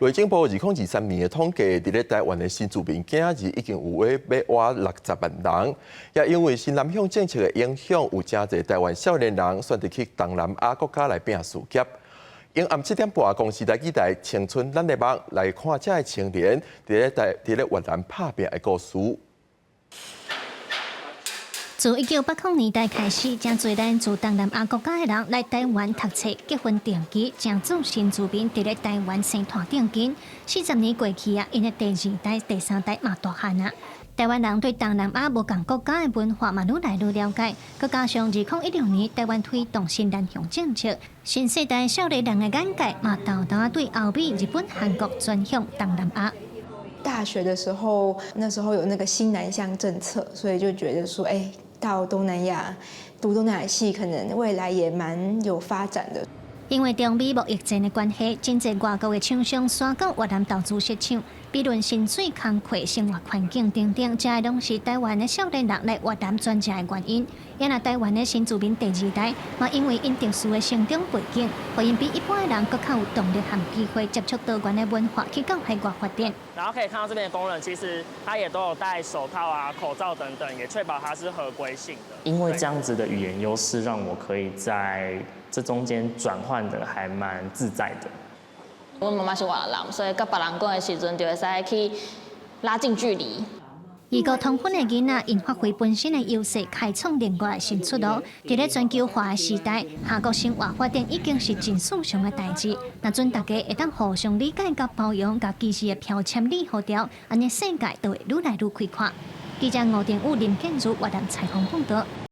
内政部2023年的统计，伫咧台湾的新住民今日已经有要活60万人，也因为新南向政策的影响，有真侪台湾少年人选择去东南亚国家来拼事业。因暗7点半，公司台记台青春咱的梦来看这的青年伫咧越南拍拼的故事。自1980年代开始，真侪咱自东南亚国家的人来台湾读册、结婚定居，真做新住民伫咧台湾生团定居。40年过去啊，因的第2代、第3代嘛大汉啊。台湾人对东南亚无共国家的文化嘛愈来愈了解，佮加上2016年台湾推动新南向政策，新世代少年人的眼界嘛豆豆对欧美、日本、韩国转向东南亚。大学的时候，那时候有那个新南向政策，所以就觉得说，到东南亚读东南亚系，可能未来也蛮有发展的。因为中美贸易战的关系，真侪外国的厂商选到越南投资设厂，比论薪水、工课、生活环境等等，这拢是台湾的少年人来越南转正的原因。也那台湾的新住民第2代，嘛因为因特殊的成长背景，互因比一般的人更较有动力和机会接触多元的文化，去到海外发展。然后可以看到这边的工人，其实他也都有戴手套啊、口罩等等，也确保他是合规性的。因为这样子的语言优势，让我可以在这中间转换的还蛮自在的。我妈妈是越南人，所以跟别人讲的时阵，就会使去拉近距离。异国同婚的囡仔，因发挥本身的优势，开创另外的新出路。伫咧全球化的时代，下国生活发展已经是真顺常的代志。那阵大家会当互相理解、甲包容、甲技术的标签理好调，安尼世界就会愈来愈开阔。记者吴定武、林建如越南采访报道。